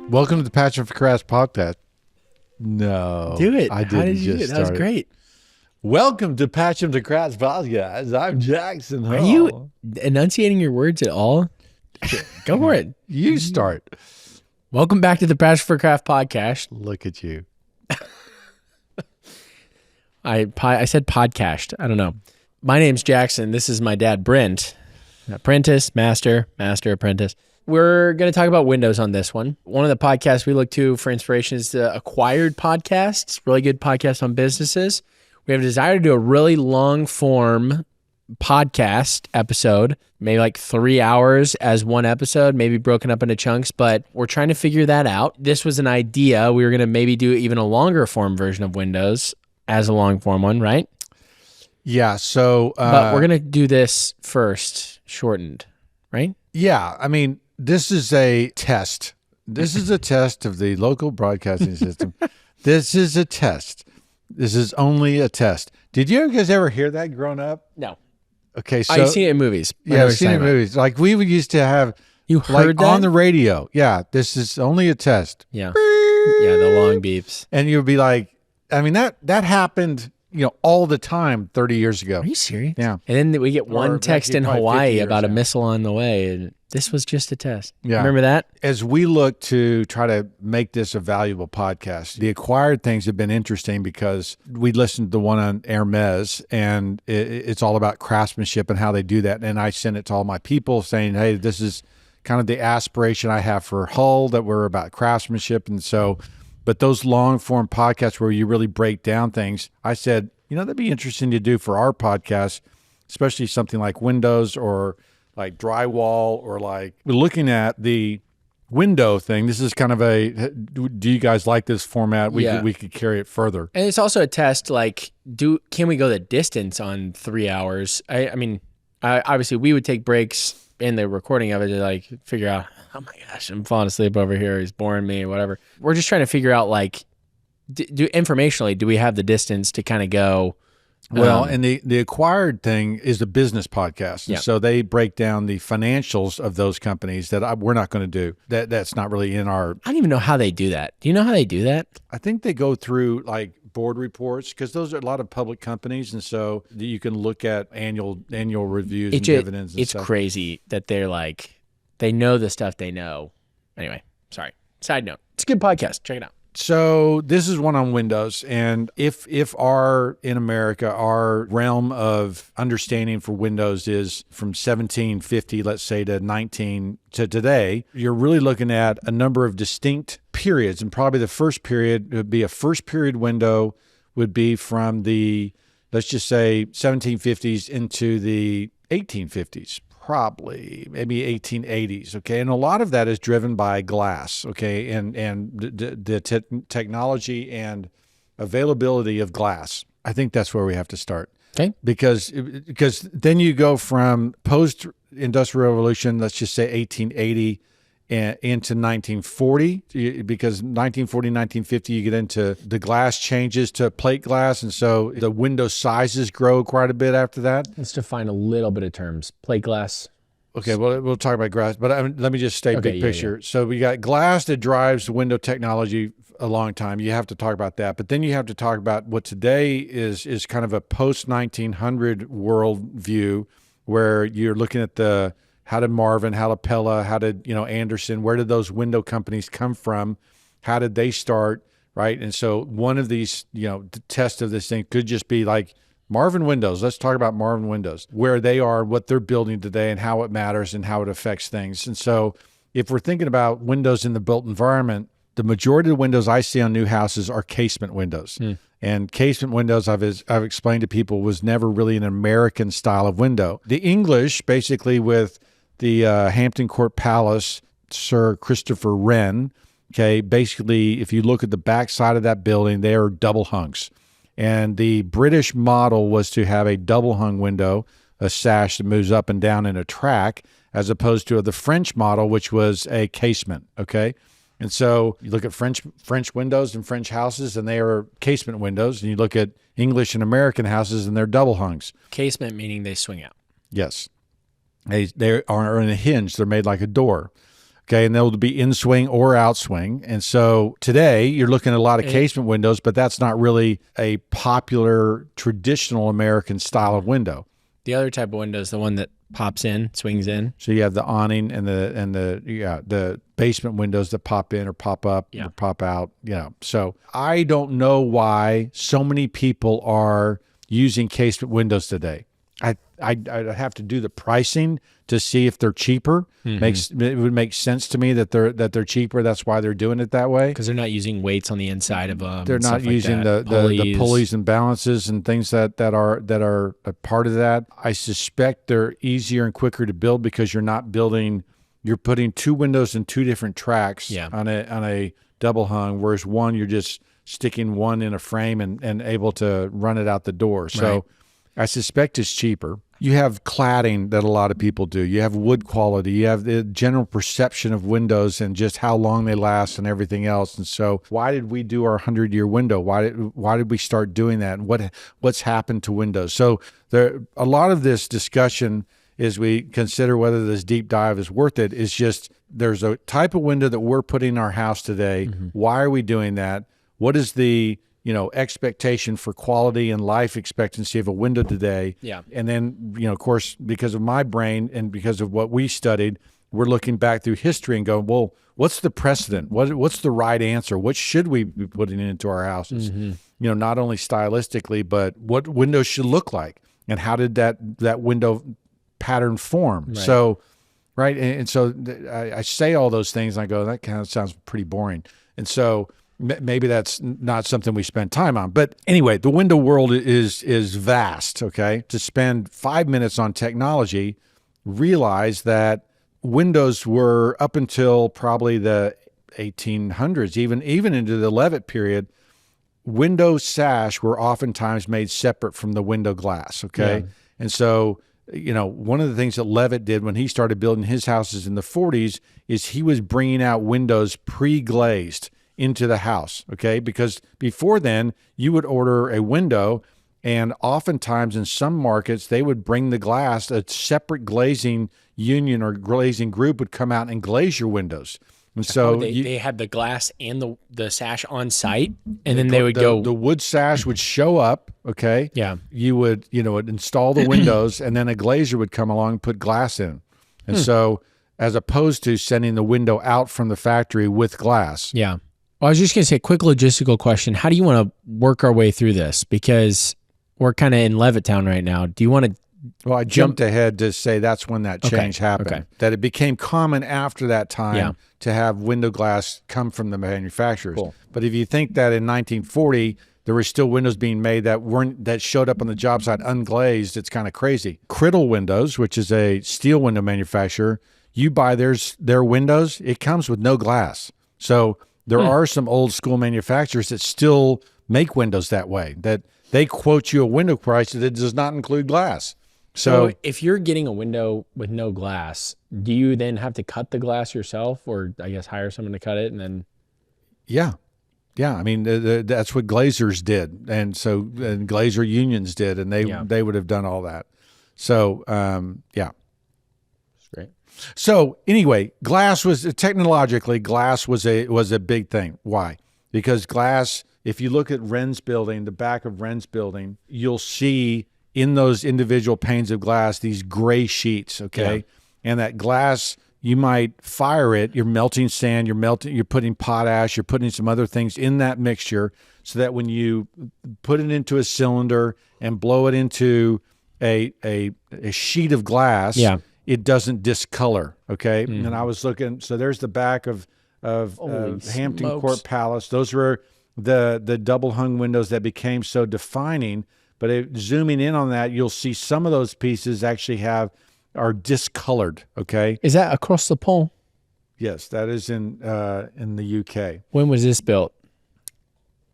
Welcome to the Patron for Crass podcast. No. Do it. I didn't. How did you do it? That was great. Welcome to Patron to Crass podcast. I'm Jackson Hall. Are you enunciating your words at all? Go for it. You start. Welcome back to the Passion for Craft podcast. Look at you. I said podcast. I don't know. My name's Jackson. This is my dad, Brent. Apprentice, master, apprentice. We're going to talk about Windows on this one. One of the podcasts we look to for inspiration is the Acquired podcasts, really good podcast on businesses. We have a desire to do a really long form podcast episode, maybe like 3 hours as one episode, maybe broken up into chunks, but we're trying to figure that out. This was an idea. We were going to maybe do even a longer form version of Windows as a long form one, right? Yeah, so... but we're going to do this first, shortened, right? Yeah, I mean, this is a test. This is a test of the local broadcasting system. This is a test. This is only a test. Did you guys ever hear that growing up? No. Okay, so... I've seen it in movies. Yeah, I've seen it in movies. Like, we would used to have... You heard that? On the radio. Yeah, this is only a test. Yeah. Yeah, the long beeps. And you'd be like... I mean, that happened, all the time 30 years ago. Are you serious? Yeah. And then we get one text in Hawaii about a now. missile on the way, and this was just a test. Yeah. Remember that? As we look to try to make this a valuable podcast, the acquired things have been interesting because we listened to the one on Hermes, and it's all about craftsmanship and how they do that. And I sent it to all my people saying, hey, this is kind of the aspiration I have for Hull, that we're about craftsmanship. And so... But those long form podcasts where you really break down things, I said, that'd be interesting to do for our podcast, especially something like Windows or like drywall, or like we're looking at the window thing. This is kind of do you guys like this format? We could carry it further. And it's also a test, like, can we go the distance on 3 hours? I mean, obviously we would take breaks in the recording of it to like figure out, oh my gosh, I'm falling asleep over here, he's boring me, whatever. We're just trying to figure out, like, informationally, do we have the distance to kind of go? Well, and the acquired thing is a business podcast. And so they break down the financials of those companies that we're not going to do. That's not really in our... I don't even know how they do that. Do you know how they do that? I think they go through like board reports, because those are a lot of public companies, and so you can look at annual reviews and dividends and stuff. It's crazy that they're like, they know the stuff they know. Anyway, sorry. Side note. It's a good podcast. Check it out. So this is one on Windows, and if in America, our realm of understanding for Windows is from 1750, let's say, to today, you're really looking at a number of distinct periods, and probably the first period would be a first period window would be from the, let's just say, 1750s into the 1850s. Probably maybe 1880s. Okay. And a lot of that is driven by glass. Okay. And the technology and availability of glass. I think that's where we have to start. Okay. Because then you go from post-industrial revolution, let's just say 1880 into 1940, because 1940, 1950, you get into the glass changes to plate glass. And so the window sizes grow quite a bit after that. Let's define a little bit of terms. Plate glass. Okay, well, we'll talk about glass, but let me just stay big picture. Yeah. So we got glass that drives the window technology a long time. You have to talk about that. But then you have to talk about what today is kind of a post-1900 world view, where you're looking at how did Marvin, how did Pella, how did, Anderson, where did those window companies come from? How did they start, right? And so one of these, the test of this thing could just be like Marvin Windows. Let's talk about Marvin Windows, where they are, what they're building today, and how it matters and how it affects things. And so if we're thinking about windows in the built environment, the majority of the windows I see on new houses are casement windows. And casement windows, I've explained to people, was never really an American style of window. The English, basically with the Hampton Court Palace, Sir Christopher Wren, okay, basically, if you look at the back side of that building, they are double hungs. And the British model was to have a double hung window, a sash that moves up and down in a track, as opposed to the French model, which was a casement, okay? And so you look at French windows and French houses, and they are casement windows. And you look at English and American houses, and they're double hungs. Casement meaning they swing out. Yes. They are in a hinge. They're made like a door. Okay, and they'll be in swing or out swing. And so today you're looking at a lot of casement windows, but that's not really a popular traditional American style of window. The other type of window is the one that pops in, swings in. So you have the awning and the basement windows that pop in or pop up or pop out. So I don't know why so many people are using casement windows today. I'd have to do the pricing to see if they're cheaper. It would make sense to me that they're cheaper. That's why they're doing it that way. Because they're not using weights on the inside of them. They're not using the pulleys and balances and things that are a part of that. I suspect they're easier and quicker to build because you're not building. You're putting two windows in two different tracks on a double hung, whereas one you're just sticking one in a frame and able to run it out the door. So I suspect it's cheaper. You have cladding that a lot of people do. You have wood quality. You have the general perception of windows and just how long they last and everything else. And so why did we do our 100-year window? Why did we start doing that? And what's happened to windows? So a lot of this discussion as we consider whether this deep dive is worth it is just there's a type of window that we're putting in our house today. Why are we doing that? What is the expectation for quality and life expectancy of a window today? And then, of course, because of my brain and because of what we studied, we're looking back through history and going, well, what's the precedent? What's the right answer? What should we be putting into our houses? Not only stylistically, but what windows should look like and how did that window pattern form? So, and so I say all those things and I go, that kind of sounds pretty boring. And so maybe that's not something we spend time on. But anyway, the window world is vast, okay? To spend 5 minutes on technology, realize that windows were up until probably the 1800s, even into the Levitt period, window sash were oftentimes made separate from the window glass, okay? And so, one of the things that Levitt did when he started building his houses in the 40s is he was bringing out windows pre-glazed into the house, okay? Because before then, you would order a window, and oftentimes in some markets, they would bring the glass, a separate glazing union or glazing group would come out and glaze your windows. And so they had the glass and the sash on site, and then they would go. The wood sash would show up, okay? Yeah. You would, install the windows, and then a glazer would come along and put glass in. And so, as opposed to sending the window out from the factory with glass. Yeah. Well, I was just going to say, quick logistical question. How do you want to work our way through this? Because we're kind of in Levittown right now. Do you want to Well, I jumped ahead to say that's when that change happened. Okay. That it became common after that time to have window glass come from the manufacturers. Cool. But if you think that in 1940 there were still windows being made that showed up on the job site unglazed, it's kind of crazy. Criddle Windows, which is a steel window manufacturer, you buy their windows, it comes with no glass. So there are some old school manufacturers that still make windows that way, that they quote you a window price that does not include glass. So if you're getting a window with no glass, do you then have to cut the glass yourself, or I guess hire someone to cut it and then? Yeah. I mean, that's what glazers did. And glazer unions did, and they would have done all that. So, yeah. That's great. So anyway, glass was a big thing. Why? Because glass, if you look at Wren's building, the back of Wren's building, you'll see in those individual panes of glass these gray sheets, okay? Yeah. And that glass, you might fire it, you're melting sand, you're putting potash, you're putting some other things in that mixture so that when you put it into a cylinder and blow it into a sheet of glass, it doesn't discolor, okay? And I was looking, so there's the back of Hampton Court Palace. Those were the double hung windows that became so defining. But zooming in on that, you'll see some of those pieces actually are discolored, okay? Is that across the pond? Yes, that is in the UK. When was this built?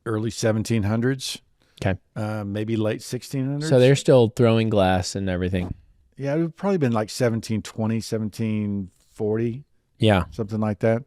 Early 1700s. Okay. Maybe late 1600s. So they're still throwing glass and everything. Yeah, it would probably been like 1720, 1740. Yeah. Something like that.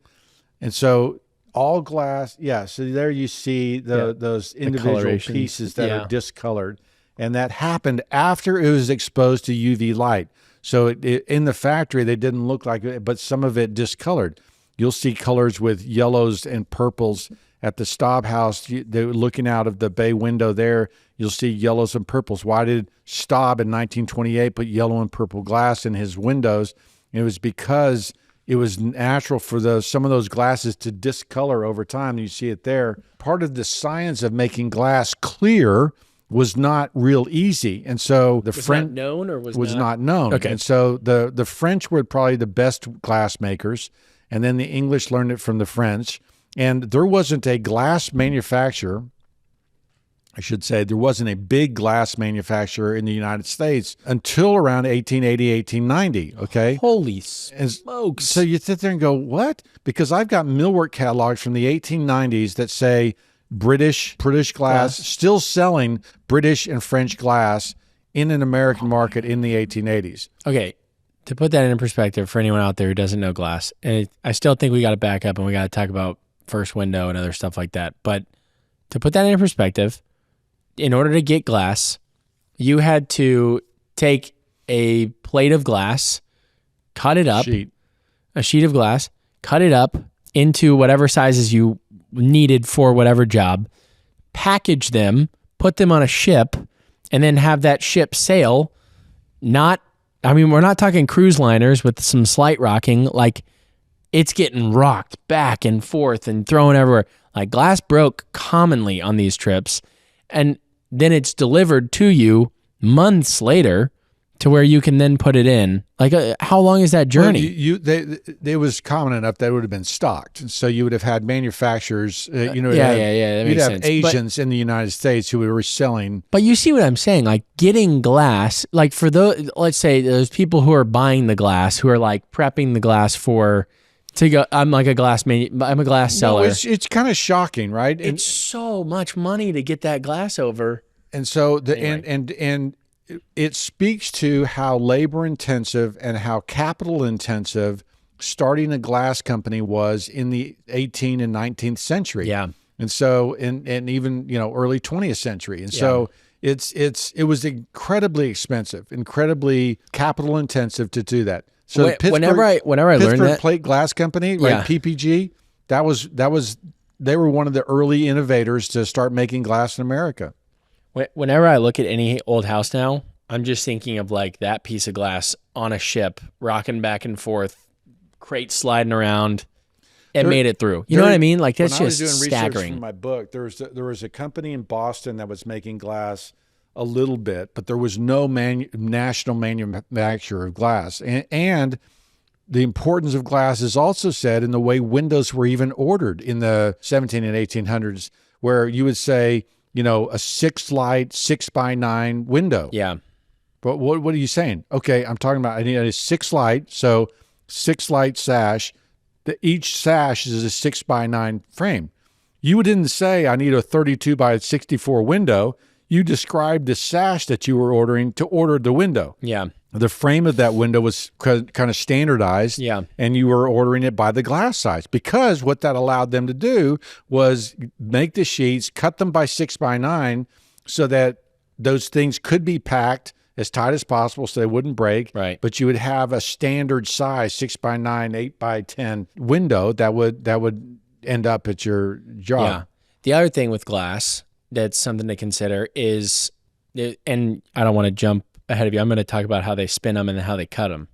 And so all glass, so there you see those individual pieces that are discolored. And that happened after it was exposed to UV light. So in the factory, they didn't look like it, but some of it discolored. you'll see colors with yellows and purples. At the Staub house, they're looking out of the bay window there, you'll see yellows and purples. Why did Staub in 1928 put yellow and purple glass in his windows? It was because it was natural for some of those glasses to discolor over time. You see it there. Part of the science of making glass clear was not real easy. And so the French known or was not known. Okay. And so the French were probably the best glass makers. And then the English learned it from the French. And there wasn't a glass manufacturer, I should say, there wasn't a big glass manufacturer in the United States until around 1880, 1890, okay? Holy smokes. So you sit there and go, what? Because I've got millwork catalogs from the 1890s that say British glass, still selling British and French glass in an American market in the 1880s. Okay. To put that in perspective for anyone out there who doesn't know glass, and I still think we got to back up and we got to talk about first window and other stuff like that. But to put that in perspective, in order to get glass, you had to take a plate of glass, cut it up, a sheet of glass, cut it up into whatever sizes you needed for whatever job, package them, put them on a ship, and then have that ship sail. We're not talking cruise liners with some slight rocking, like it's getting rocked back and forth and thrown everywhere. Like glass broke commonly on these trips, and then it's delivered to you months later to where you can then put it in. Like, how long is that journey? Well, it was common enough that it would have been stocked. So you would have had manufacturers, That you'd makes have sense. agents in the United States who were selling. But you see what I'm saying? Like getting glass, like for those, let's say those people who are buying the glass, who are like prepping the glass to go, I'm a glass seller. No, it's kind of shocking, right? It's so much money to get that glass over. And so Anyway. and it speaks to how labor intensive and how capital intensive starting a glass company was in the 18th and 19th century. Yeah. And so and even, early 20th century. And so it was incredibly expensive, incredibly capital intensive to do that. So whenever I learned that, Plate Glass Company, right? PPG, they were one of the early innovators to start making glass in America. whenever I look at any old house now, I'm just thinking of like that piece of glass on a ship, rocking back and forth, crates sliding around. It made it through. You know what I mean? Like that's just staggering. When I was doing research for my book, there was a company in Boston that was making glass a little bit, but there was no national manufacturer of glass. And the importance of glass is also said in the way windows were even ordered in the 17 and 1800s, where you would say, a 6-light, 6x9 window. Yeah. But what are you saying? Okay, I'm talking about I need a 6-light, so 6-light sash. Each sash is a 6x9 frame. You didn't say I need a 32 by 64 window. You described the sash that you were ordering to order the window. Yeah. The frame of that window was kind of standardized. Yeah. And you were ordering it by the glass size, because what that allowed them to do was make the sheets, cut them by 6x9 so that those things could be packed as tight as possible so they wouldn't break. Right. But you would have a standard size 6x9, 8x10 window that would end up at your job. Yeah. The other thing with glass that's something to consider is, and I don't want to jump ahead of you, I'm going to talk about how they spin them and how they cut them.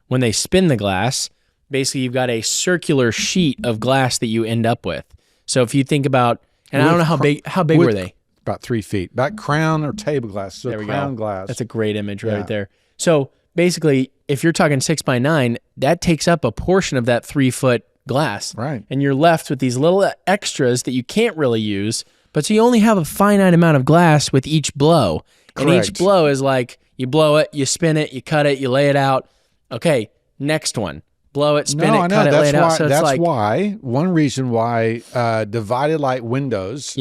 When they spin the glass, basically you've got a circular sheet of glass that you end up with. So if you think about, and I don't know how big were they? About 3 feet, about crown or table glass. So there we crown go. glass. That's a great image right there. So basically, if you're talking 6x9, that takes up a portion of that 3-foot glass. Right. And you're left with these little extras that you can't really use. But so you only have a finite amount of glass with each blow. Correct. And each blow is like, you blow it, you spin it, you cut it, you lay it out. Okay, next one. Blow it, spin it, cut it, lay it out. So that's why, one reason why divided light windows,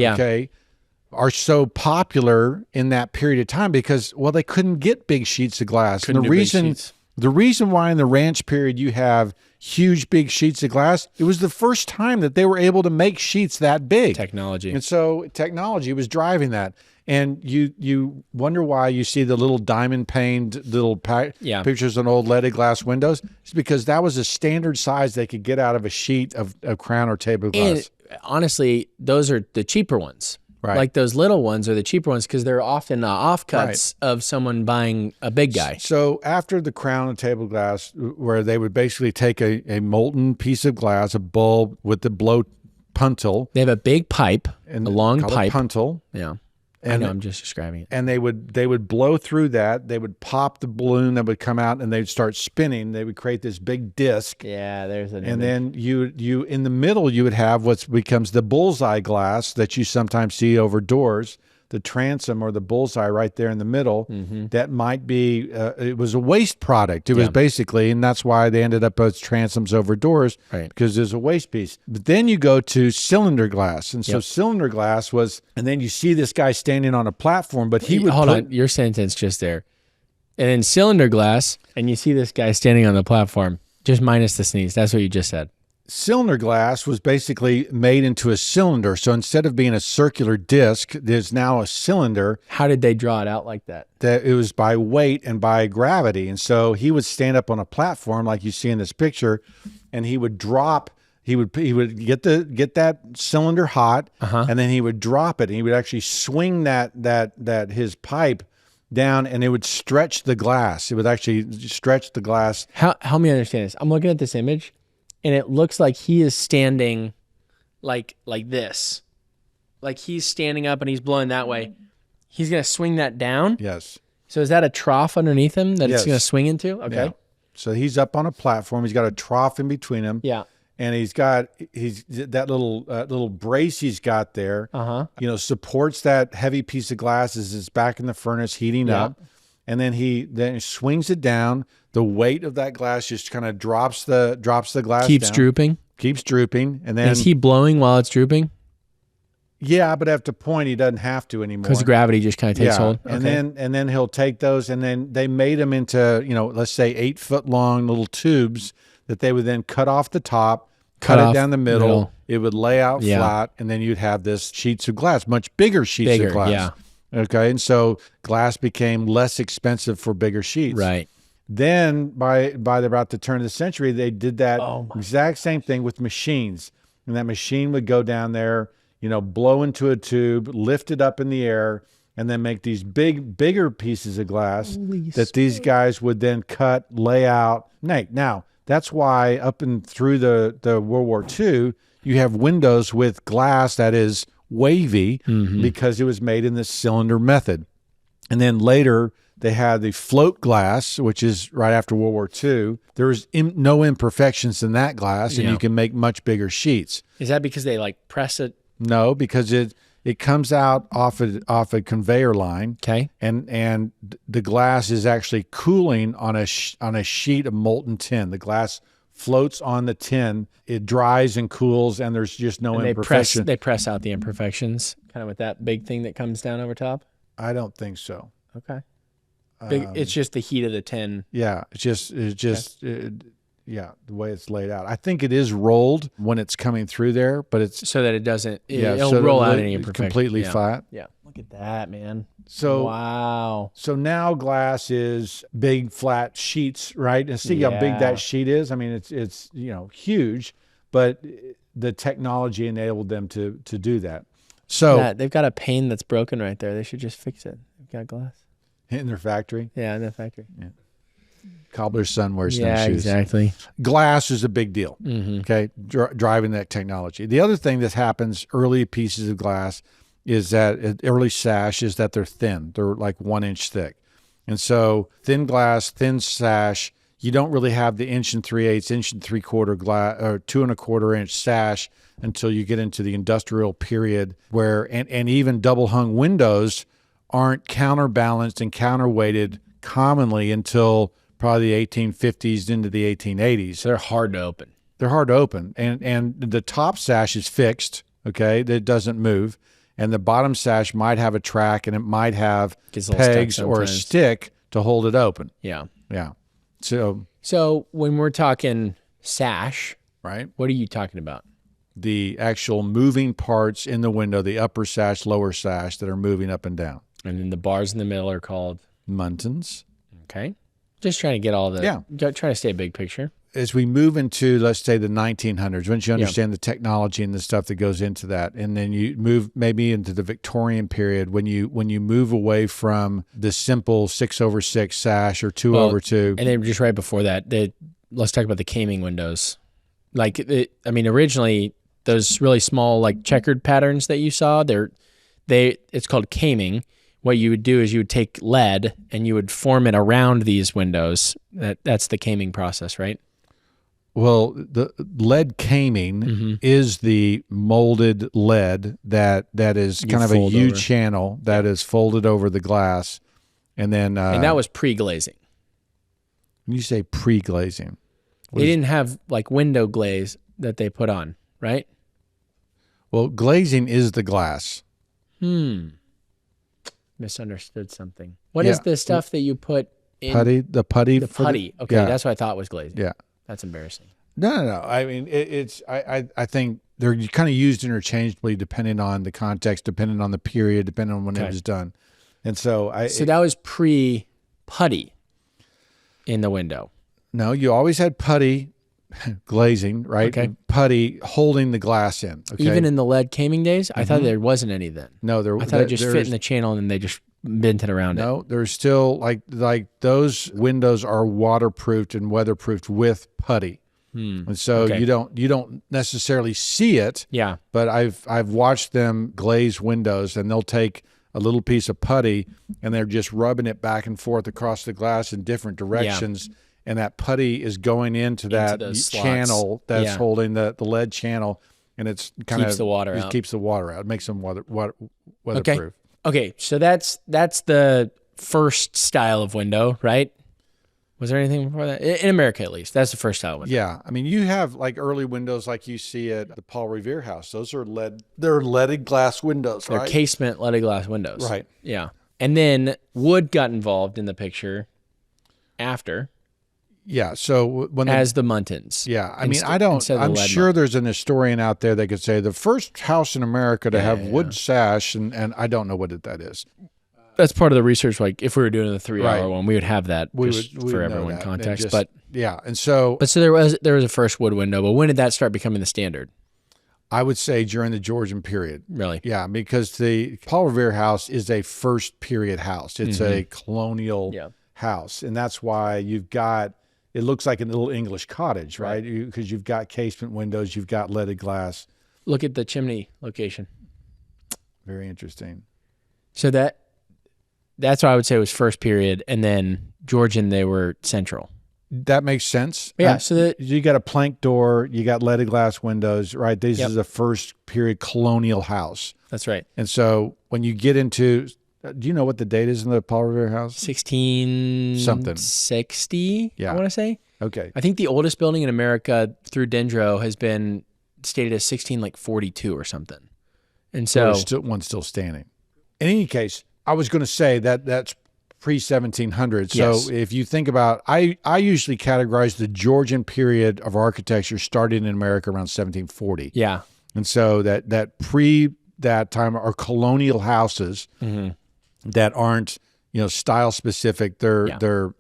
are so popular in that period of time, because, well, they couldn't get big sheets of glass. And the The reason why in the ranch period you have huge, big sheets of glass, it was the first time that they were able to make sheets that big. Technology. And so technology was driving that. And you wonder why you see the little diamond paned little pictures on old leaded glass windows. It's because that was a standard size they could get out of a sheet of crown or tablecloth. And honestly, those are the cheaper ones. Right. Like those little ones are the cheaper ones because they're often offcuts of someone buying a big guy. So after the crown and table glass, where they would basically take a molten piece of glass, a bulb with the blow puntal. They have a big pipe, a long pipe. Puntal. Yeah. And I know, I'm just describing it. And they would blow through that. They would pop the balloon that would come out, and they'd start spinning. They would create this big disc. Yeah, there's an. And then you in the middle you would have what becomes the bullseye glass that you sometimes see over doors. The transom or the bullseye right there in the middle. That might be it was a waste product. It was basically, and that's why they ended up as transoms over doors, because there's a waste piece. But then you go to cylinder glass, and so cylinder glass was, and then you see this guy standing on a platform, but he would hold on, your sentence just there, and then cylinder glass, and you see this guy standing on the platform, just minus the sneeze. That's what you just said. Cylinder glass was basically made into a cylinder. So instead of being a circular disc, there's now a cylinder. How did they draw it out like that? That it was by weight and by gravity. And so he would stand up on a platform like you see in this picture, and he would drop. He would get that cylinder hot, and then he would drop it. And he would actually swing that his pipe down, and it would stretch the glass. It would actually stretch the glass. Help me understand this. I'm looking at this image, and it looks like he is standing like this. Like he's standing up and he's blowing that way. He's going to swing that down? Yes. So is that a trough underneath him that it's going to swing into? Okay. Yeah. So he's up on a platform. He's got a trough in between him. Yeah. And he's that little brace he's got there, supports that heavy piece of glass as it's back in the furnace heating up. And then he swings it down. The weight of that glass just kind of drops the glass Keeps down. Keeps drooping. And then is he blowing while it's drooping? Yeah, but at the point he doesn't have to anymore. Because gravity just kind of takes hold. And then he'll take those, and then they made them into, let's say 8-foot long little tubes that they would then cut off the top, cut it down the middle. It would lay out flat, and then you'd have this sheets of glass, much bigger sheets of glass. Yeah. Okay, and so glass became less expensive for bigger sheets. Right. Then by about the turn of the century, they did that exact same thing with machines. And that machine would go down there, blow into a tube, lift it up in the air, and then make these bigger pieces of glass that these guys would then cut, lay out. Now, that's why up and through the World War II, you have windows with glass that is wavy because it was made in this cylinder method. And then later, they had the float glass, which is right after World War II. There's no imperfections in that glass, and you can make much bigger sheets. Is that because they press it? No, because it comes out off a conveyor line. Okay. And the glass is actually cooling on a sheet of molten tin. The glass floats on the tin. It dries and cools, and there's just no imperfection. They press out the imperfections, kind of with that big thing that comes down over top? I don't think so. Okay. It's just the heat of the tin. Yeah, the way it's laid out. I think it is rolled when it's coming through there, but it's so that it doesn't. It'll roll out any imperfection. Completely flat. Yeah. Look at that, man. So wow. So now glass is big flat sheets, right? And see how big that sheet is. I mean, it's huge, but the technology enabled them to do that. So they've got a pane that's broken right there. They should just fix it. They've got glass. In their factory? Yeah, in their factory. Yeah. Cobbler's son wears no shoes. Yeah, exactly. Glass is a big deal, okay, driving that technology. The other thing that happens, early pieces of glass, is that early sash is that they're thin. They're like 1 inch thick. And so thin glass, thin sash, you don't really have the 1 3/8, 1 3/4 glass or 2 1/4 inch sash until you get into the industrial period where, and even double hung windows aren't counterbalanced and counterweighted commonly until probably the 1850s into the 1880s. So they're hard to open. They're hard to open. And the top sash is fixed, okay, that doesn't move. And the bottom sash might have a track, and it might have pegs or a stick to hold it open. Yeah. Yeah. So when we're talking sash, right, what are you talking about? the actual moving parts in the window, the upper sash, lower sash that are moving up and down. And then the bars in the middle are called muntins. Okay. Just trying to get all the, trying to stay a big picture. As we move into, let's say, the 1900s, once you understand the technology and the stuff that goes into that, and then you move maybe into the Victorian period, when you move away from the simple 6/6 sash or 2/2. And then just right before that, let's talk about the caming windows. Like, originally, those really small, like checkered patterns that you saw, it's called caming. What you would do is you would take lead and you would form it around these windows. That's the caming process, right? Well, the lead caming is the molded lead that is kind of a U channel that is folded over the glass, and then and that was pre-glazing. When you say pre-glazing, they didn't have like window glaze that they put on, right? Well, glazing is the glass. Misunderstood something. What is the stuff that you put in? Putty? The putty? The putty. Okay, that's what I thought was glazing. Yeah. That's embarrassing. No. I mean, I think they're kind of used interchangeably depending on the context, depending on the period, depending on when it was done. And so that was pre-putty in the window. No, you always had putty glazing, right? Okay. Putty holding the glass in. Okay? Even in the lead caming days? I thought there wasn't any then. No, I thought it just fit in the channel and then they just bent it around it. No, there's still like those windows are waterproofed and weatherproofed with putty. And so you don't necessarily see it. Yeah. But I've watched them glaze windows, and they'll take a little piece of putty and they're just rubbing it back and forth across the glass in different directions. And that putty is going into that channel that's holding the lead channel, and it's kind of keeps the water out. It keeps the water out. It makes them weatherproof. Okay, so that's the first style of window, right? Was there anything before that? In America, at least. That's the first style of window. Yeah. I mean, you have like early windows like you see at the Paul Revere house. Those are they're leaded glass windows, right? They're casement leaded glass windows. Right. Yeah. And then wood got involved in the picture after. Yeah. So as the muntins. Yeah. I mean, I'm sure there's an historian out there that could say the first house in America to have wood sash, and I don't know what that is. That's part of the research. Like if we were doing the 3-hour one, we would have that for everyone context. And so there was a first wood window, but when did that start becoming the standard? I would say during the Georgian period. Really? Yeah, because the Paul Revere house is a first period house. It's a colonial house, and that's why you've got. It looks like a little English cottage, right? Because you've got casement windows, you've got leaded glass. Look at the chimney location. Very interesting. So that's why I would say it was first period, and then Georgian, they were central. That makes sense. Yeah. So you got a plank door, you got leaded glass windows, right? This is a first period colonial house. That's right. And so when you get into, do you know what the date is in the Paul Revere house? 1660. Yeah. I want to say. Okay. I think the oldest building in America through Dendro has been stated as 1642 or something. And so one's still standing. In any case, I was going to say that's pre-1700. So if you think about, I usually categorize the Georgian period of architecture starting in America around 1740. Yeah. And so that pre that time are colonial houses that aren't, style specific. They're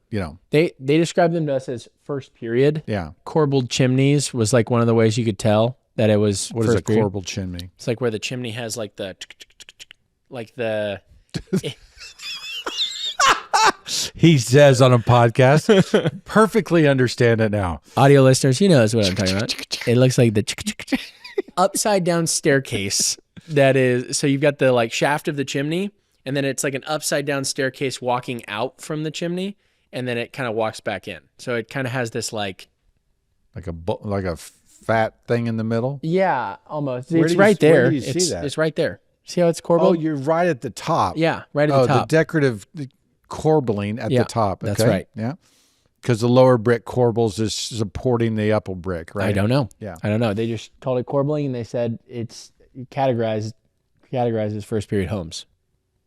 They described them to us as first period. Yeah. Corbelled chimneys was like one of the ways you could tell that it was What is a corbelled chimney? It's like where the chimney has like the He says on a podcast, perfectly understand it now. Audio listeners, what I'm talking about. It looks like the upside down staircase that is, so you've got the like shaft of the chimney, and then it's like an upside down staircase walking out from the chimney, and then it kind of walks back in. So it kind of has this like a fat thing in the middle. Yeah, almost. It's right there. Where do you see that? It's right there. See how it's corbelled? Oh, you're right at the top. Yeah, right at the top. Oh, the decorative corbelling at the top. Okay. That's right. Yeah. Because the lower brick corbels is supporting the upper brick, right? I don't know. Yeah. I don't know. They just called it corbelling, and they said it's categorized as first period homes.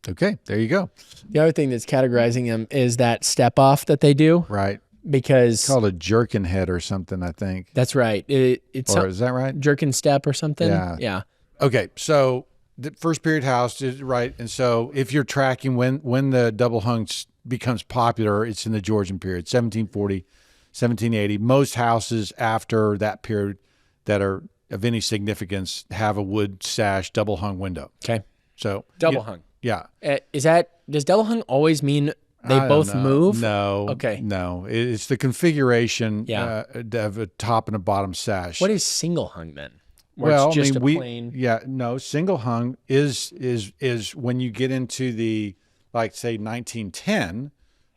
Okay, there you go. The other thing that's categorizing them is that step off that they do. Right. because called a jerkin head or something, I think. that's right. It's Or is that right? jerkin step or something. Yeah. Yeah. Okay, so the first period house is right, and so if you're tracking when the double hung becomes popular, it's in the Georgian period, 1740, 1780. Most houses after that period that are of any significance have a wood sash double hung window. Okay. So Double hung. Yeah. Does double hung always mean they both move? No. Okay. No, it's the configuration Yeah. of a top and a bottom sash. What is single hung then? Where it's just a plain. Single hung is when you get into the, like, say 1910,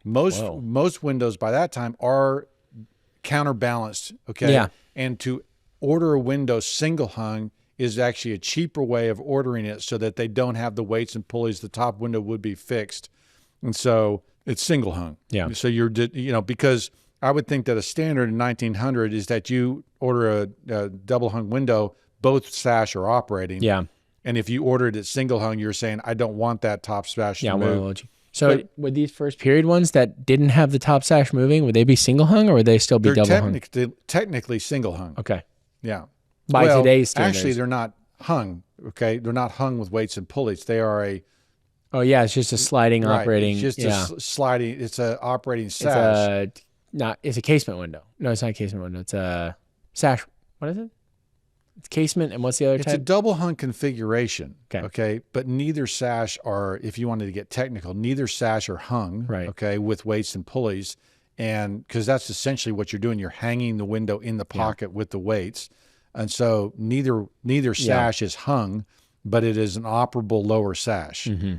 most windows by that time are counterbalanced. Okay. Yeah. And to order a window single hung is actually a cheaper way of ordering it so that they don't have the weights and pulleys. The top window would be fixed. And so it's single hung. Yeah. So because I would think that a standard in 1900 is that you order a double hung window, both sash are operating. Yeah. And if you ordered it single hung, you're saying, I don't want that top sash to move. So would these first period ones that didn't have the top sash moving, would they be single hung or would they still be double hung? Technically single hung. Okay. Yeah. By today's standards. Actually, they're not hung. Okay. They're not hung with weights and pulleys. They are Oh yeah, it's just a sliding operating. It's just a sliding. It's an operating sash. It's a casement window. No, it's not a casement window. It's a sash. What is it? It's casement, and what's the other type? It's a double hung configuration. Okay. Okay. But neither sash are, if you wanted to get technical, neither sash are hung. Right. Okay. With weights and pulleys, and because that's essentially what you're doing. You're hanging the window in the pocket with the weights, and so neither sash is hung, but it is an operable lower sash. Mm-hmm.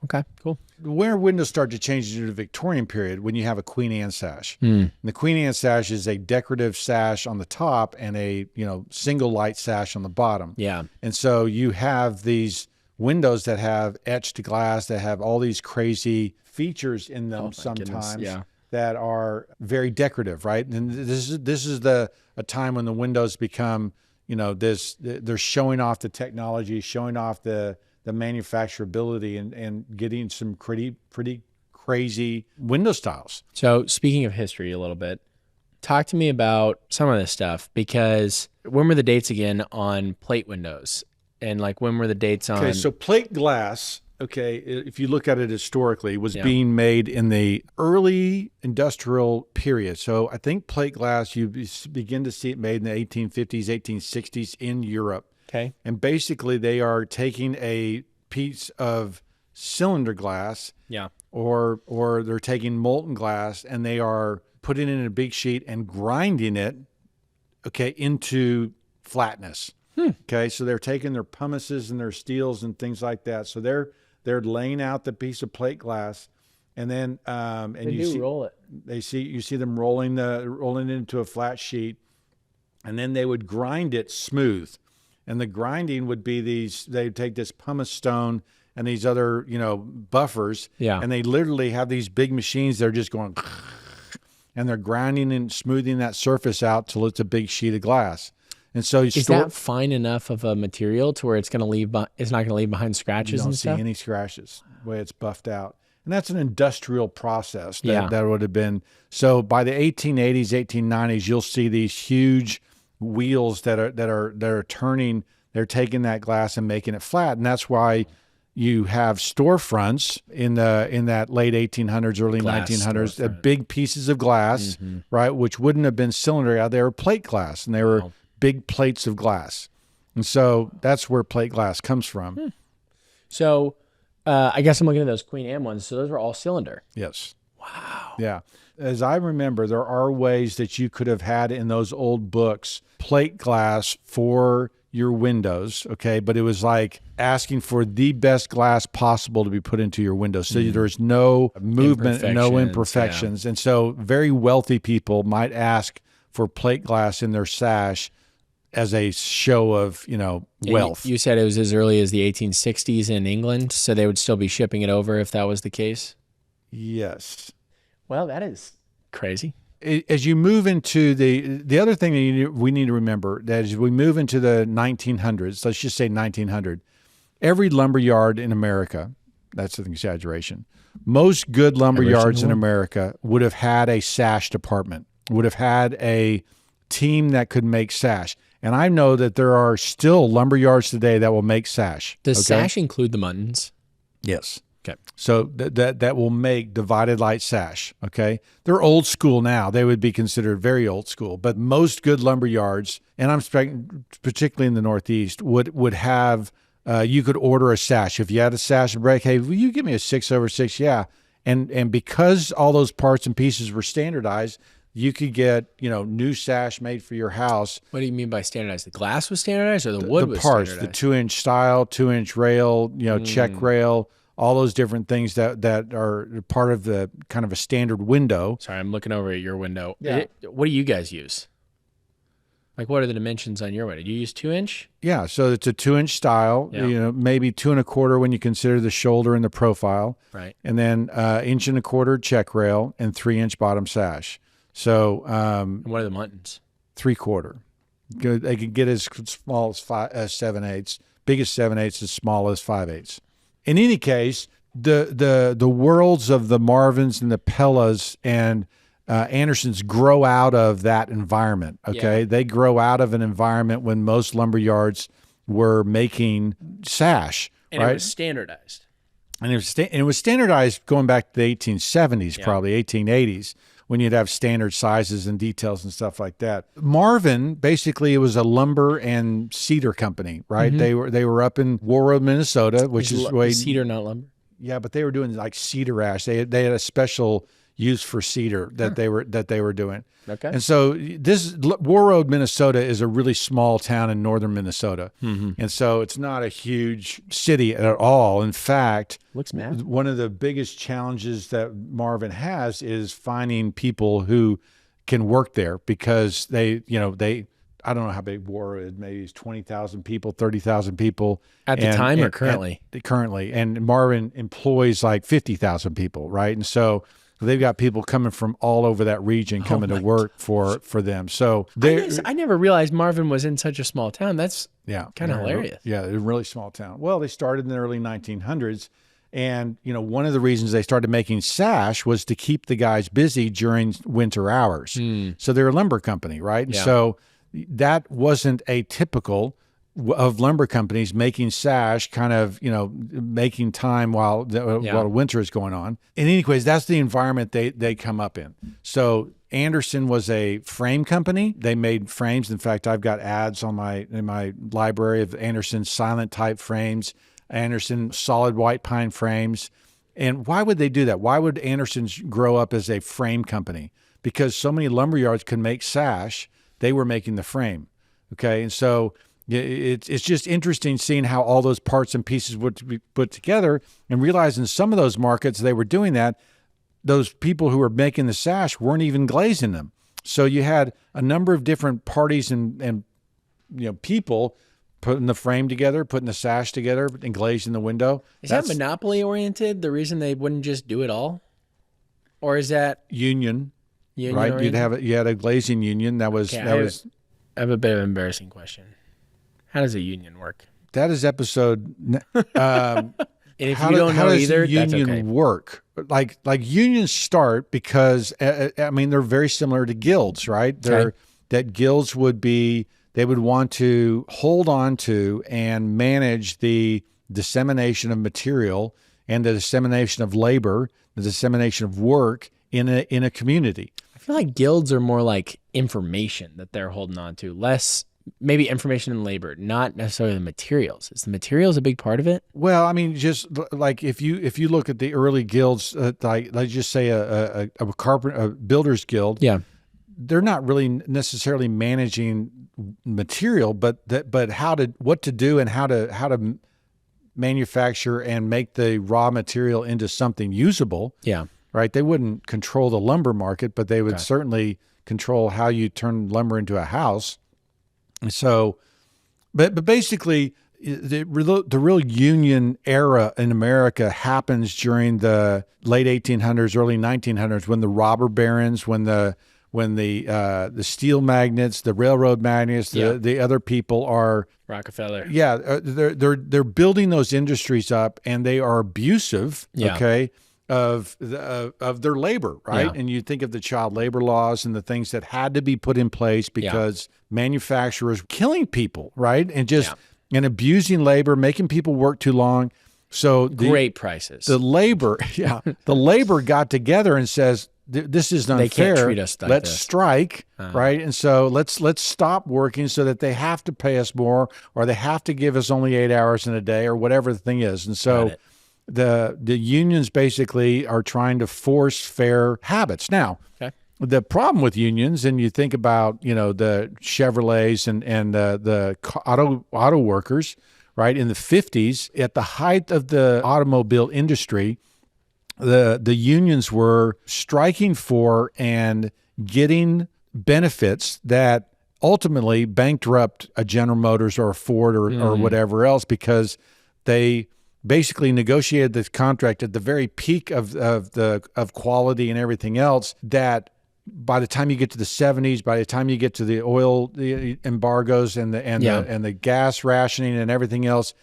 Okay, cool. Where windows start to change into the Victorian period when you have a Queen Anne sash. And the Queen Anne sash is a decorative sash on the top and a single light sash on the bottom. Yeah. And so you have these windows that have etched glass that have all these crazy features in them sometimes that are very decorative, right? And this is a time when the windows become, they're showing off the technology, showing off the manufacturability and getting some pretty crazy window styles. So speaking of history a little bit, talk to me about some of this stuff, because when were the dates again on plate windows? And when were the dates on... Okay, so plate glass, if you look at it historically, was being made in the early industrial period. So I think plate glass, you begin to see it made in the 1850s, 1860s in Europe. Okay. And basically they are taking a piece of cylinder glass or they're taking molten glass and they are putting it in a big sheet and grinding it, into flatness. Okay. So they're taking their pumices and their steels and things like that. So they're laying out the piece of plate glass and then, roll it. You see them rolling it into a flat sheet, and then they would grind it smooth. And the grinding would be they'd take this pumice stone and these other, buffers. Yeah. And they literally have these big machines that are just going, and they're grinding and smoothing that surface out till it's a big sheet of glass. And so is that fine enough of a material to where it's not going to leave behind scratches and stuff? You don't see any scratches the way it's buffed out. And that's an industrial process that would have been. So by the 1880s, 1890s, you'll see these huge wheels that are turning. They're taking that glass and making it flat, and that's why you have storefronts in that late 1800s, early 1900s, big pieces of glass, right, which wouldn't have been cylinder. They were plate glass, and they were big plates of glass, and so that's where plate glass comes from. So, I guess I'm looking at those Queen Anne ones. So those were all cylinder. Yes. Wow. Yeah. As I remember, there are ways that you could have had in those old books plate glass for your windows, but it was like asking for the best glass possible to be put into your windows. So there's no movement, no imperfections. Yeah. And so very wealthy people might ask for plate glass in their sash as a show of, wealth. You said it was as early as the 1860s in England, so they would still be shipping it over if that was the case? Yes. Well, that is crazy. As you move into the other thing that we need to remember, that as we move into the 1900s, let's just say 1900, every lumber yard in America, That's an exaggeration. Most good lumber yards in America would have had a sash department, would have had a team that could make sash. And I know that there are still lumber yards today that will make sash. Does sash include the muntins? Yes. Okay. So that will make divided light sash. Okay. They're old school now. They would be considered very old school. But most good lumber yards, and I'm speaking particularly in the Northeast, would have. You could order a sash. If you had a sash break, hey, will you give me a 6/6? Yeah. And because all those parts and pieces were standardized, you could get, new sash made for your house. What do you mean by standardized? The glass was standardized or the wood was parts, standardized? The 2-inch style, 2-inch rail, check rail, all those different things that are part of the kind of a standard window. Sorry, I'm looking over at your window. Yeah. What do you guys use? Like, what are the dimensions on your window? Do you use 2-inch? Yeah, so it's a 2-inch style, maybe 2 1/4 when you consider the shoulder and the profile. Right. And then 1 1/4 check rail and 3-inch bottom sash. So and what are the muntins? 3/4. They could get as small as 7/8, biggest 7/8, as small as 5/8. In any case, the worlds of the Marvins and the Pellas and Andersons grow out of that environment. Okay, They grow out of an environment when most lumber yards were making sash, and right? It was standardized. And it was standardized going back to the 1870s, probably 1880s, when you'd have standard sizes and details and stuff like that. Marvin, basically, it was a lumber and cedar company, right? Mm-hmm. They were up in Warroad, Minnesota, which is cedar, not lumber. Yeah, but they were doing like cedar ash. They had a special use for cedar that they were doing. Okay. And so this Warroad, Minnesota is a really small town in northern Minnesota. Mm-hmm. And so it's not a huge city at all. In fact, looks mad. One of the biggest challenges that Marvin has is finding people who can work there because they I don't know how big Warroad, maybe it's 20,000 people, 30,000 people. At the time or currently? Currently. And Marvin employs like 50,000 people, right? And so they've got people coming from all over that region coming to work for them. So I never realized Marvin was in such a small town. That's kind of hilarious. Yeah, it's a really small town. Well, they started in the early 1900s. And, one of the reasons they started making sash was to keep the guys busy during winter hours. So they're a lumber company, right? And so that wasn't atypical of lumber companies making sash, kind of, making time while winter is going on. In any case, that's the environment they come up in. So Anderson was a frame company. They made frames. In fact, I've got ads in my library of Anderson silent type frames, Anderson solid white pine frames. And why would they do that? Why would Anderson's grow up as a frame company? Because so many lumber yards could make sash, they were making the frame. Okay, and so it's just interesting seeing how all those parts and pieces would be put together and realizing some of those markets they were doing that. Those people who were making the sash weren't even glazing them. So you had a number of different parties and people putting the frame together, putting the sash together, and glazing the window. Is that monopoly oriented? The reason they wouldn't just do it all, or is that union right? Oriented? You had a glazing union that was I have a bit of an embarrassing question. How does a union work? That is episode. And if you don't know either, union that's okay. work? Like unions start because they're very similar to guilds, right? That guilds they would want to hold on to and manage the dissemination of material and the dissemination of labor, the dissemination of work in a community. I feel like guilds are more like information that they're holding on to, less maybe information and labor, not necessarily the materials. Is the materials a big part of it? Well, just like if you look at the early guilds, like let's just say a builder's guild, they're not really necessarily managing material, but what to do and how to manufacture and make the raw material into something usable. Yeah. Right. They wouldn't control the lumber market, but they would certainly control how you turn lumber into a house. So, but basically, the real union era in America happens during the late 1800s, early 1900s, when the robber barons, when the when the steel magnates, the railroad magnates, the other people are Rockefeller. Yeah, they're building those industries up, and they are abusive. Okay. Of their labor, right? And you think of the child labor laws and the things that had to be put in place because manufacturers killing people, right? And just and abusing labor, making people work too long. So great prices. The labor, the labor got together and says, this is unfair. They can't treat us like let's this. Strike, right? And so let's stop working so that they have to pay us more, or they have to give us only 8 hours in a day, or whatever the thing is. And so the unions basically are trying to force fair habits. Now, the problem with unions, and you think about, the Chevrolets and the auto workers, right? In the 50s, at the height of the automobile industry, the unions were striking for and getting benefits that ultimately bankrupt a General Motors or a Ford or whatever else, because they basically negotiated this contract at the very peak of quality and everything else, that by the time you get to the 70s, by the time you get to the oil embargoes and the gas rationing and everything else,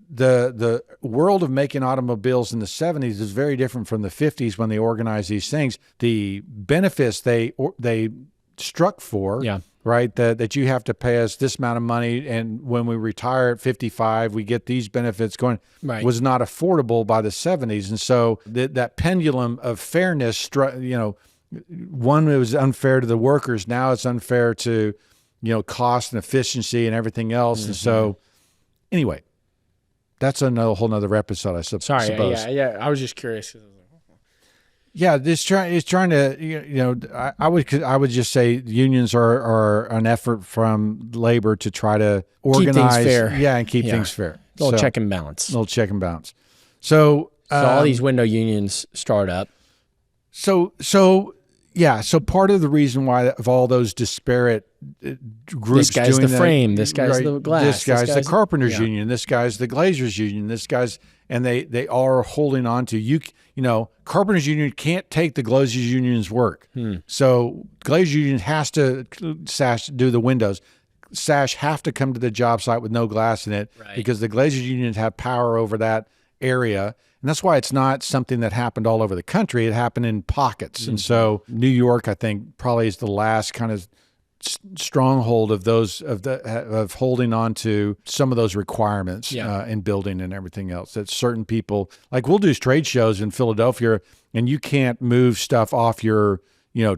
the world of making automobiles in the 70s is very different from the 50s when they organized these things. The benefits they struck for, right, that you have to pay us this amount of money, and when we retire at 55, we get these benefits going, was not affordable by the 70s. And so that pendulum of fairness, one, it was unfair to the workers. Now it's unfair to, cost and efficiency and everything else. And so anyway, that's a whole nother episode, I suppose. Sorry, yeah. I was just curious. Yeah, it's trying to, I would just say unions are an effort from labor to try to organize, keep things fair. And keep things fair. A little check and balance. So all these window unions start up. So part of the reason why of all those disparate groups, this guy's doing the frame, this guy's the glass, this guy's the carpenters union, this guy's the glazers union, this guy's, and they are holding on to carpenters union can't take the glazers union's work. So glazers union has to sash do the windows. Sash have to come to the job site with no glass in it, because the glazers unions have power over that area. And that's why it's not something that happened all over the country. It happened in pockets. And so New York, I think, probably is the last kind of stronghold of those of holding on to some of those requirements in building and everything else. That certain people, like we'll do trade shows in Philadelphia, and you can't move stuff off your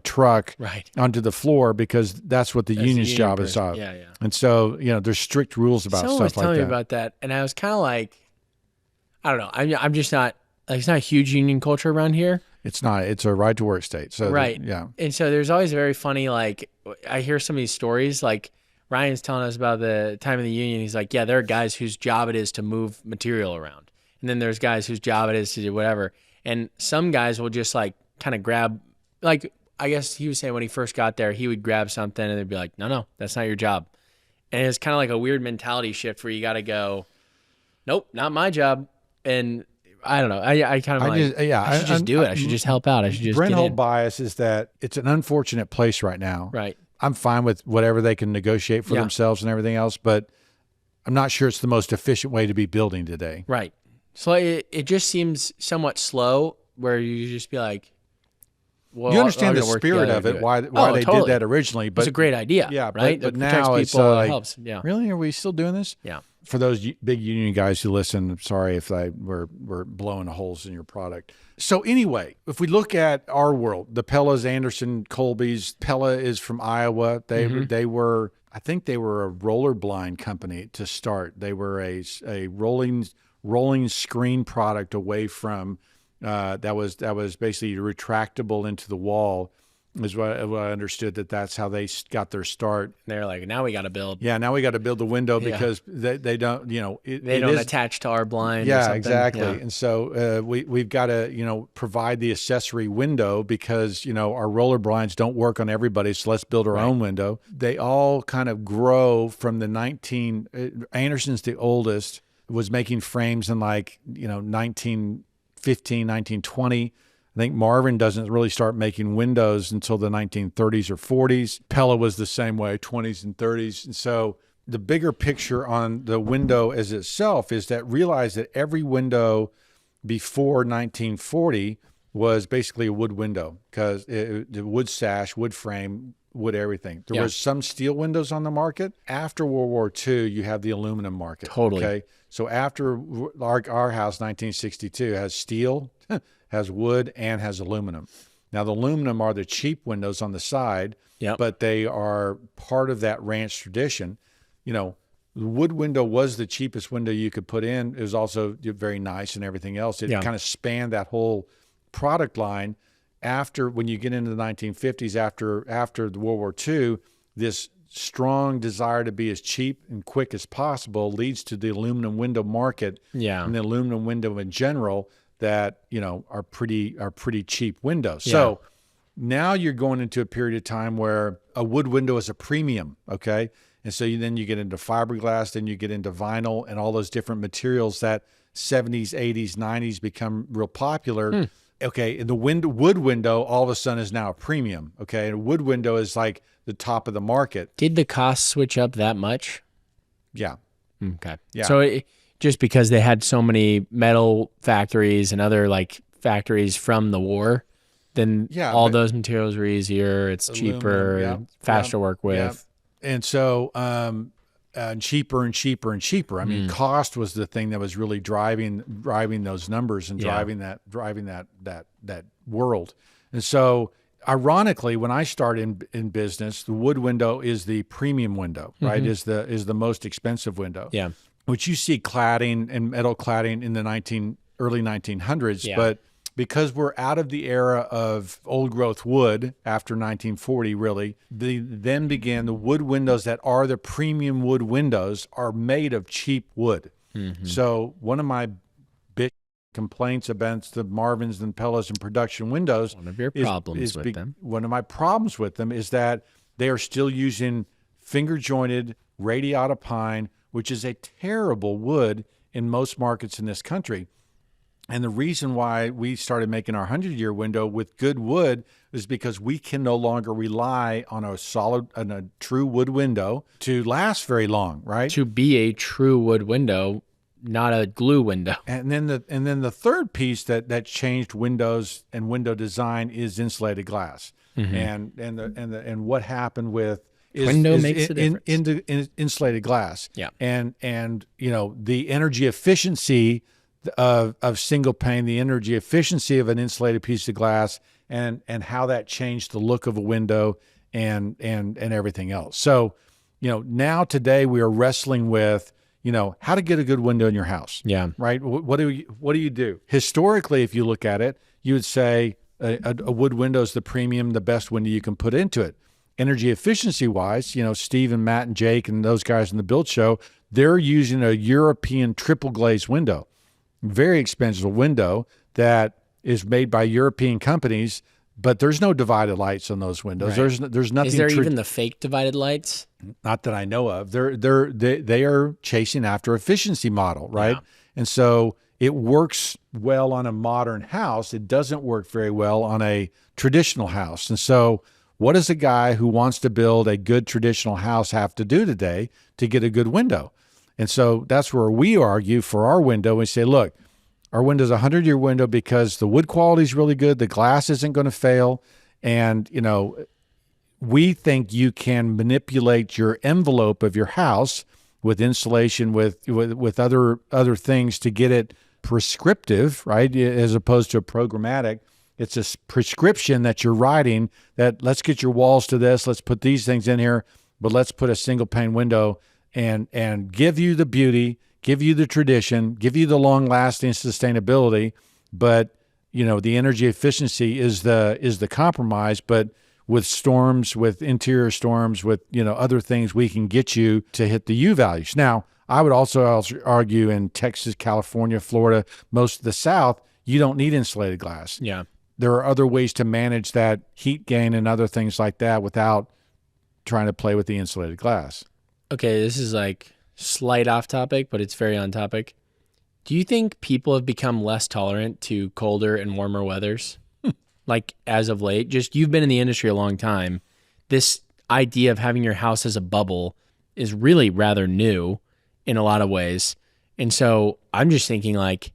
truck onto the floor, because that's what the union's job is of. And so there's strict rules about Someone stuff was like telling that. me about that, and I was kind of like, I don't know. I'm just not, it's not a huge union culture around here. It's not. It's a right to work state. So And so there's always very funny, like, I hear some of these stories, like Ryan's telling us about the time of the union. He's like, there are guys whose job it is to move material around. And then there's guys whose job it is to do whatever. And some guys will just like kind of grab, like, I guess he was saying when he first got there, he would grab something and they'd be like, no, that's not your job. And it's kind of like a weird mentality shift where you got to go, nope, not my job. And I don't know. I kind of I should just do it. I should just help out. I should just Brent get whole in. bias is that it's an unfortunate place right now. Right. I'm fine with whatever they can negotiate for themselves and everything else, but I'm not sure it's the most efficient way to be building today. Right. So it just seems somewhat slow, where you just be like, well, you understand the spirit of it, why they did that originally. But it's a great idea. Yeah, right. But now it's like, it helps. Yeah. Really? Are we still doing this? Yeah. For those big union guys who listen, I'm sorry if we're blowing holes in your product. So anyway, if we look at our world, the Pellas, Anderson, Colby's. Pella is from Iowa. They were, I think they were a roller blind company to start. They were a rolling screen product away from that was basically retractable into the wall. Is what I understood, that's how they got their start. They're like, now we got to build. Yeah, now we got to build the window because they don't, they don't attach to our blind. Yeah, or something. Exactly. Yeah. And so we've got to, provide the accessory window because, our roller blinds don't work on everybody. So let's build our own window. They all kind of grow from Anderson's the oldest, was making frames in 1915, 1920. I think Marvin doesn't really start making windows until the 1930s or 40s. Pella was the same way, 20s and 30s. And so the bigger picture on the window as itself is that realize that every window before 1940 was basically a wood window, because the wood sash, wood frame, wood everything. There was some steel windows on the market. After World War II, you have the aluminum market. Totally. Okay. So after our house, 1962, has steel, has wood, and has aluminum. Now, the aluminum are the cheap windows on the side, but they are part of that ranch tradition. You know, the wood window was the cheapest window you could put in. It was also very nice and everything else. It kind of spanned that whole product line. After, when you get into the 1950s, after the World War II, this strong desire to be as cheap and quick as possible leads to the aluminum window market and the aluminum window in general that, you know, are pretty cheap windows. So now you're going into a period of time where a wood window is a premium, okay? And so then you get into fiberglass, then you get into vinyl and all those different materials that 70s, 80s, 90s become real popular. Okay, and the wood window all of a sudden is now a premium. Okay, and a wood window is like the top of the market. Did the cost switch up that much? Yeah. Okay. Yeah. So just because they had so many metal factories and other like factories from the war, then all those materials were easier. It's cheaper, faster to work with. And so cheaper and cheaper and cheaper. I mean, cost was the thing that was really driving those numbers and driving that world. And so, ironically, when I started in business, the wood window is the premium window, right? Is the most expensive window. Yeah. Which you see cladding and metal cladding in the early 1900s, but because we're out of the era of old growth wood after 1940, really, then began the wood windows that are the premium wood windows are made of cheap wood. So one of my big complaints about the Marvins and Pellas and production windows, one of your problems with them. One of my problems with them is that they are still using finger jointed radiata pine, which is a terrible wood in most markets in this country. And the reason why we started making our 100-year window with good wood is because we can no longer rely on a true wood window to last very long, right? To be a true wood window, not a glue window. And then the third piece that changed windows and window design is insulated glass. And what happened with window makes a difference. Insulated glass. Yeah. And you know, the energy efficiency of single pane, the energy efficiency of an insulated piece of glass, and how that changed the look of a window and everything else. So, you know, now today we are wrestling with, you know, how to get a good window in your house. Yeah. Right. What do you do? Historically, if you look at it, you would say a wood window is the premium, the best window you can put into it. Energy efficiency wise, you know, Steve and Matt and Jake and those guys in the Build Show, they're using a European triple glazed window. Very expensive window that is made by European companies, but there's no divided lights on those windows. Right. There's nothing. Is there even the fake divided lights? Not that I know of. They are chasing after efficiency model, right? Yeah. And so it works well on a modern house. It doesn't work very well on a traditional house. And so what does a guy who wants to build a good traditional house have to do today to get a good window? And so that's where we argue for our window. We say, look, our window's a 100-year window because the wood quality is really good. The glass isn't going to fail. And, you know, we think you can manipulate your envelope of your house with insulation, with other things to get it prescriptive, right? As opposed to a programmatic. It's a prescription that you're writing that let's get your walls to this. Let's put these things in here, but let's put a single pane window and give you the beauty, give you the tradition, give you the long-lasting sustainability, but you know the energy efficiency is the compromise. But with storms, with interior storms, with you know other things, we can get you to hit the U values. Now, I would also argue in Texas, California, Florida, most of the South, you don't need insulated glass. Yeah, there are other ways to manage that heat gain and other things like that without trying to play with the insulated glass. Okay, this is like slight off topic, but it's very on topic. Do you think people have become less tolerant to colder and warmer weathers? like as of late, just you've been in the industry a long time. This idea of having your house as a bubble is really rather new in a lot of ways. And so I'm just thinking like,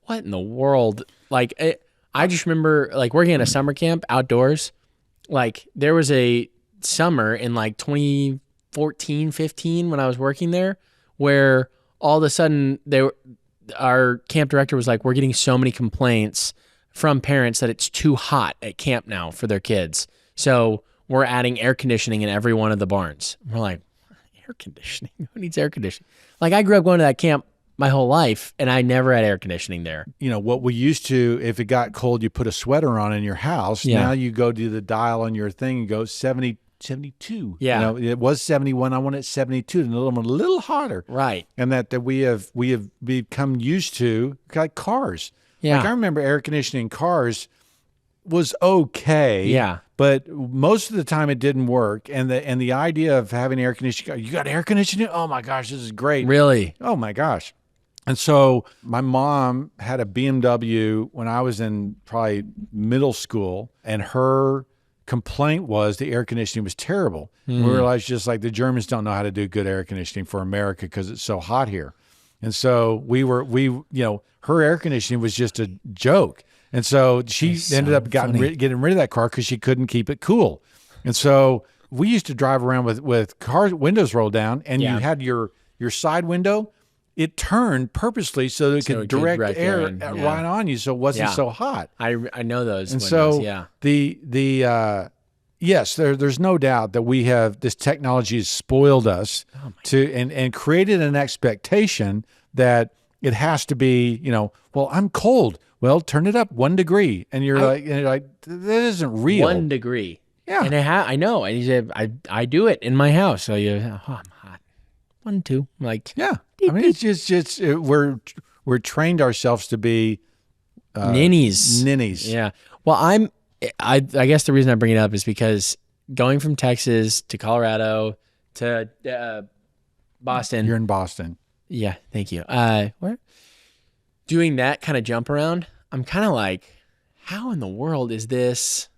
what in the world? Like, I just remember like working at a summer camp outdoors. Like there was a summer in like 2014, 15 when I was working there where all of a sudden our camp director was like, we're getting so many complaints from parents that it's too hot at camp now for their kids. So we're adding air conditioning in every one of the barns. We're like, air conditioning? Who needs air conditioning? Like I grew up going to that camp my whole life and I never had air conditioning there. You know, what we used to, if it got cold, you put a sweater on in your house. Yeah. Now you go to the dial on your thing and go 70, 72. Yeah. You know, it was 71. I want it 72 and a little hotter. Right. And that we have become used to like cars. Yeah. Like I remember air conditioning cars was okay. Yeah. But most of the time it didn't work. And the idea of having air conditioning, you got air conditioning? Oh my gosh, this is great. Really? Oh my gosh. And so my mom had a BMW when I was in probably middle school, and her complaint was the air conditioning was terrible. We realized just like the Germans don't know how to do good air conditioning for America because it's so hot here. And so her air conditioning was just a joke. And so she ended up getting rid of that car because she couldn't keep it cool. And so we used to drive around with car windows rolled down, and you had your side window. It turned purposely so that it could direct air right on you, so it wasn't so hot. I know those. And windows, so yes, there's no doubt that we have this technology has spoiled us and created an expectation that it has to be, well, I'm cold. Well, turn it up 1 degree, and you're like, that isn't real. 1 degree. Yeah, and I know. I do it in my house. So I'm hot. 1, 2. Like yeah. I mean, it's just we're trained ourselves to be ninnies. Yeah. Well, I guess the reason I bring it up is because going from Texas to Colorado to Boston. You're in Boston. Yeah. Thank you. Where? Doing that kind of jump around, I'm kind of like, how in the world is this?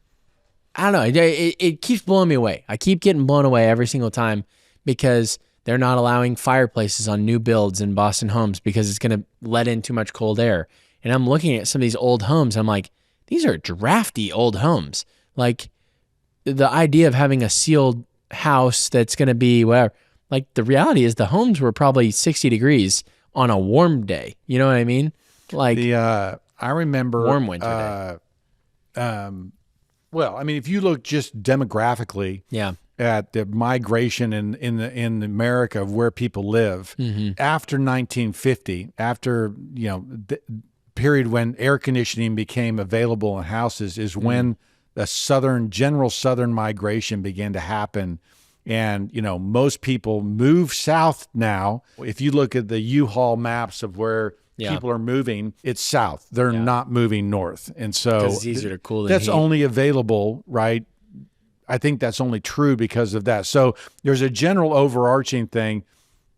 I don't know. It keeps blowing me away. I keep getting blown away every single time because they're not allowing fireplaces on new builds in Boston homes because it's going to let in too much cold air. And I'm looking at some of these old homes. I'm like, these are drafty old homes. Like the idea of having a sealed house that's going to be whatever. Like the reality is the homes were probably 60 degrees on a warm day. You know what I mean? Like I remember warm winter day. Well, I mean, if you look just demographically, at the migration in America of where people live after 1950, after the period when air conditioning became available in houses, is when the general southern migration began to happen. And most people move south now. If you look at the U-Haul maps of where people are moving, it's south. They're not moving north, and so it's easier to cool. That's only available, right? I think that's only true because of that. So there's a general overarching thing.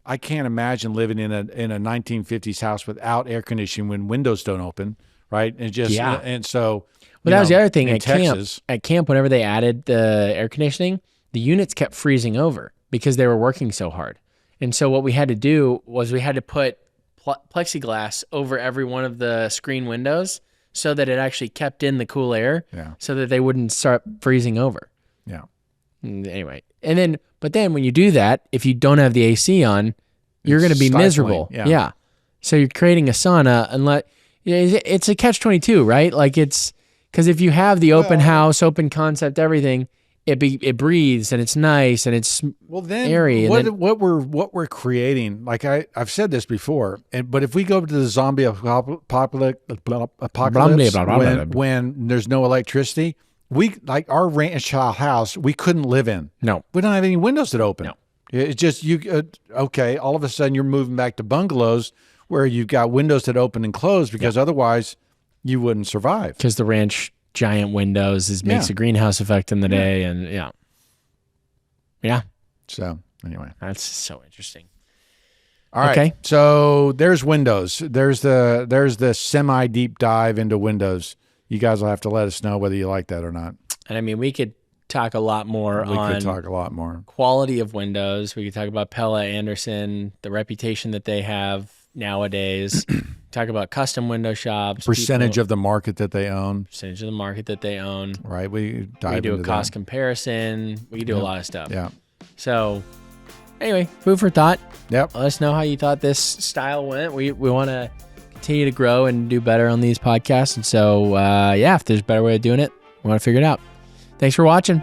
I can't imagine living in a 1950s house without air conditioning when windows don't open, right? And so. Well, that was the other thing at Texas. At camp, whenever they added the air conditioning, the units kept freezing over because they were working so hard. And so what we had to do was we had to put plexiglass over every one of the screen windows so that it actually kept in the cool air, so that they wouldn't start freezing over. Yeah. Anyway, but then when you do that, if you don't have the AC on, you're going to be miserable. Yeah. So you're creating a sauna, unless it's a catch-22, right? Like it's because if you have the open house, open concept, everything, it breathes and it's nice and it's airy. What we're creating, like I've said this before, but if we go to the zombie apocalypse when there's no electricity, we like our ranch house we couldn't live in. No, we don't have any windows that open. No, it's just okay. All of a sudden you're moving back to bungalows where you've got windows that open and close because otherwise you wouldn't survive. Because the ranch giant windows makes a greenhouse effect in the day, and yeah. So anyway, that's so interesting. All right. Okay. So there's Windows. There's the semi deep dive into Windows. you guys will have to let us know whether you like that or not. And I mean, we could talk a lot more quality of windows. We could talk about Pella Anderson, the reputation that they have nowadays. Talk about custom window shops. Percentage of the market that they own. Percentage of the market that they own. Right. We do a cost comparison. We can do a lot of stuff. Yeah. So anyway, food for thought. Yep. Let us know how you thought this style went. We want to continue to grow and do better on these podcasts. And so, if there's a better way of doing it, we want to figure it out. Thanks for watching.